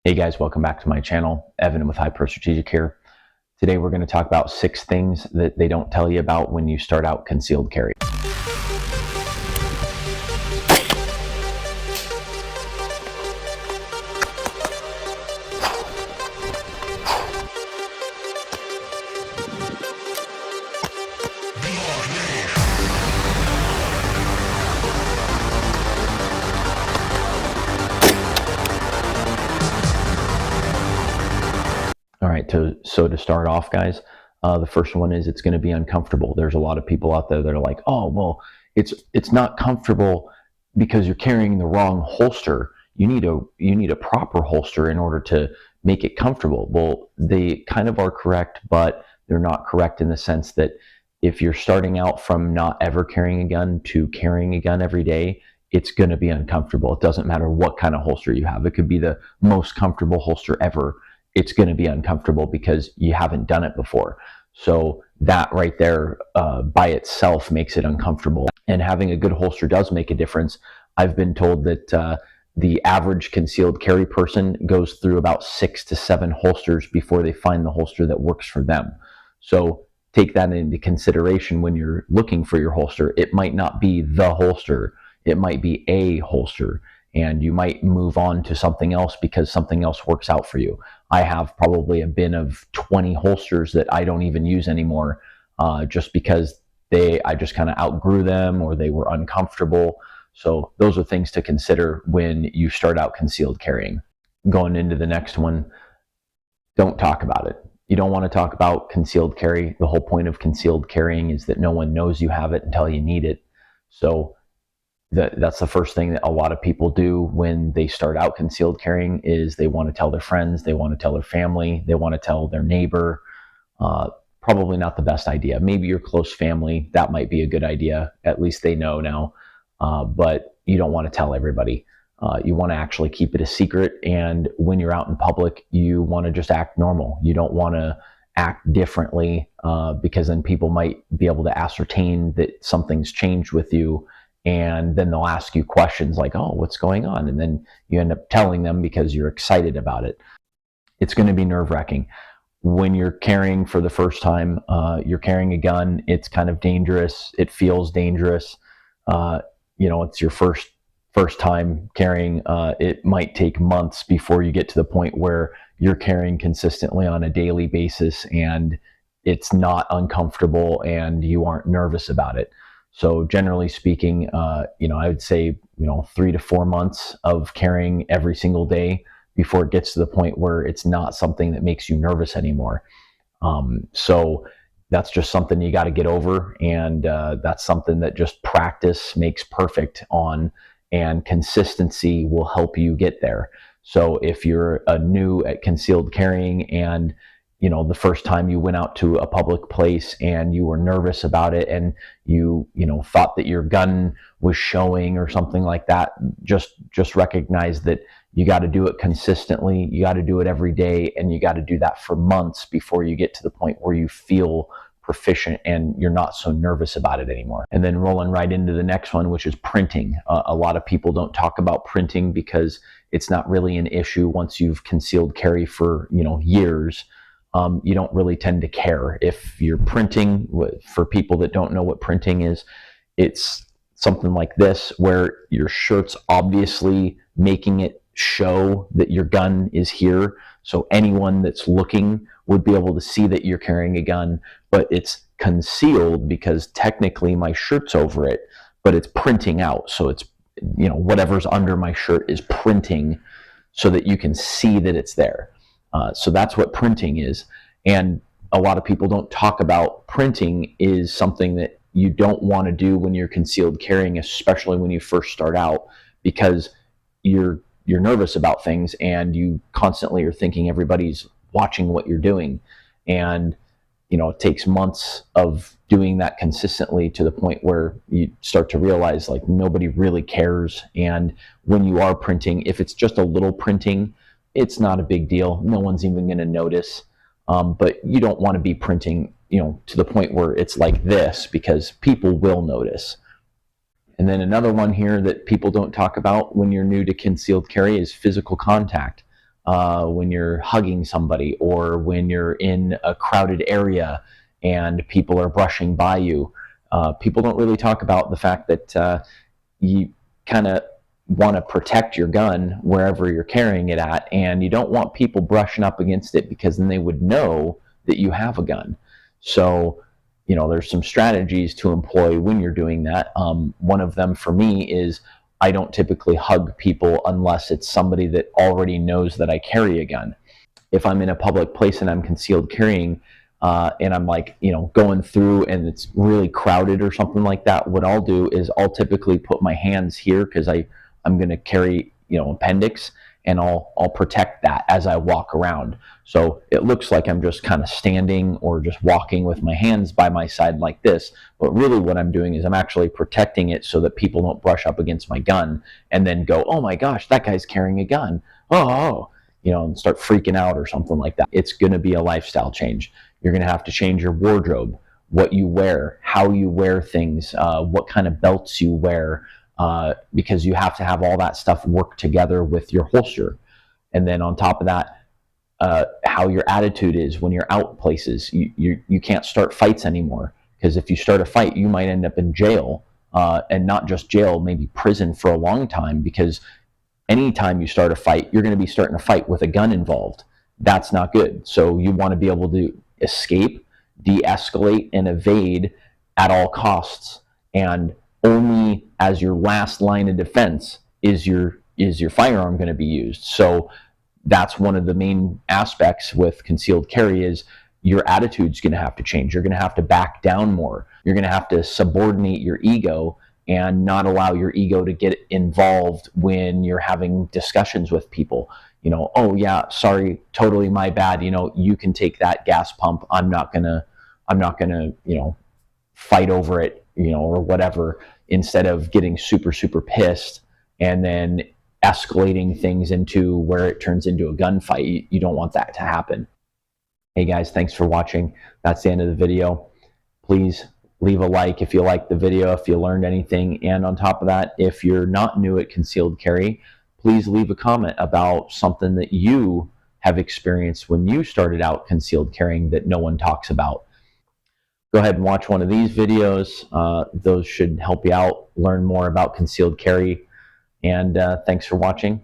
Hey guys, welcome back to my channel. Evan with Hyper Strategic here. Today we're going to talk about 6 things that they don't tell you about when you start out concealed carry. All right, so to start off, guys, the first one is it's going to be uncomfortable. There's a lot of people out there that are like, oh, well, it's not comfortable because you're carrying the wrong holster. You need a proper holster in order to make it comfortable. Well, they kind of are correct, but they're not correct in the sense that if you're starting out from not ever carrying a gun to carrying a gun every day, it's going to be uncomfortable. It doesn't matter what kind of holster you have. It could be the most comfortable holster ever. It's going to be uncomfortable because you haven't done it before. So that right there by itself makes it uncomfortable. And having a good holster does make a difference. I've been told that the average concealed carry person goes through about 6 to 7 holsters before they find the holster that works for them. So take that into consideration when you're looking for your holster. It might not be the holster. It might be a holster, and you might move on to something else because something else works out for you. I have probably a bin of 20 holsters that I don't even use anymore, just because I just kind of outgrew them or they were uncomfortable. So those are things to consider when you start out concealed carrying. Going into the next one, don't talk about it. You don't want to talk about concealed carry. The whole point of concealed carrying is that no one knows you have it until you need it. So that's the first thing that a lot of people do when they start out concealed carrying is they want to tell their friends, they want to tell their family, they want to tell their neighbor. Probably not the best idea. Maybe your close family, that might be a good idea. At least they know now. But you don't want to tell everybody. You want to actually keep it a secret. And when you're out in public, you want to just act normal. You don't want to act differently because then people might be able to ascertain that something's changed with you. And then they'll ask you questions like, oh, what's going on? And then you end up telling them because you're excited about it. It's going to be nerve-wracking. When you're carrying for the first time, you're carrying a gun. It's kind of dangerous. It feels dangerous. It's your first time carrying. It might take months before you get to the point where you're carrying consistently on a daily basis and it's not uncomfortable and you aren't nervous about it. So generally speaking, I would say, 3 to 4 months of carrying every single day before it gets to the point where it's not something that makes you nervous anymore. So that's just something you got to get over. And that's something that just practice makes perfect on, and consistency will help you get there. So if you're new at concealed carrying and the first time you went out to a public place and you were nervous about it and you thought that your gun was showing or something like that, just recognize that you got to do it consistently. You got to do it every day, and you got to do that for months before you get to the point where you feel proficient and you're not so nervous about it anymore. And then rolling right into the next one, which is printing. A lot of people don't talk about printing because it's not really an issue once you've concealed carry for years. You don't really tend to care if you're printing. For people that don't know what printing is, it's something like this where your shirt's obviously making it show that your gun is here. So anyone that's looking would be able to see that you're carrying a gun, but it's concealed because technically my shirt's over it, but it's printing out. So it's, whatever's under my shirt is printing so that you can see that it's there. So that's what printing is. And a lot of people don't talk about printing is something that you don't want to do when you're concealed carrying, especially when you first start out, because you're nervous about things and you constantly are thinking everybody's watching what you're doing. And it takes months of doing that consistently to the point where you start to realize like nobody really cares. And when you are printing, if it's just a little printing, it's not a big deal. No one's even going to notice. But you don't want to be printing, to the point where it's like this, because people will notice. And then another one here that people don't talk about when you're new to concealed carry is physical contact. when you're hugging somebody, or when you're in a crowded area and people are brushing by you. People don't really talk about the fact that you kind of want to protect your gun wherever you're carrying it at, and you don't want people brushing up against it, because then they would know that you have a gun. So, there's some strategies to employ when you're doing that. One of them for me is I don't typically hug people unless it's somebody that already knows that I carry a gun. If I'm in a public place and I'm concealed carrying, and I'm like, going through and it's really crowded or something like that, what I'll do is I'll typically put my hands here, because I'm going to carry, appendix, and I'll protect that as I walk around. So it looks like I'm just kind of standing or just walking with my hands by my side like this, but really what I'm doing is I'm actually protecting it so that people don't brush up against my gun and then go, oh my gosh, that guy's carrying a gun. Oh, and start freaking out or something like that. It's going to be a lifestyle change. You're going to have to change your wardrobe, what you wear, how you wear things, what kind of belts you wear, because you have to have all that stuff work together with your holster. And then on top of that, how your attitude is when you're out places. You can't start fights anymore, because if you start a fight, you might end up in jail, and not just jail, maybe prison for a long time, because anytime you start a fight, you're going to be starting a fight with a gun involved. That's not good. So you want to be able to escape, de-escalate, and evade at all costs. And only as your last line of defense is your firearm going to be used. So that's one of the main aspects with concealed carry, is your attitude's going to have to change. You're going to have to back down more. You're going to have to subordinate your ego and not allow your ego to get involved when you're having discussions with people. Oh yeah, sorry, totally my bad. You can take that gas pump. I'm not gonna, fight over it, or whatever, instead of getting super, super pissed and then escalating things into where it turns into a gunfight. You don't want that to happen. Hey guys, thanks for watching. That's the end of the video. Please leave a like if you liked the video, if you learned anything. And on top of that, if you're not new at concealed carry, please leave a comment about something that you have experienced when you started out concealed carrying that no one talks about. Go ahead and watch one of these videos. Those should help you out, learn more about concealed carry. And thanks for watching.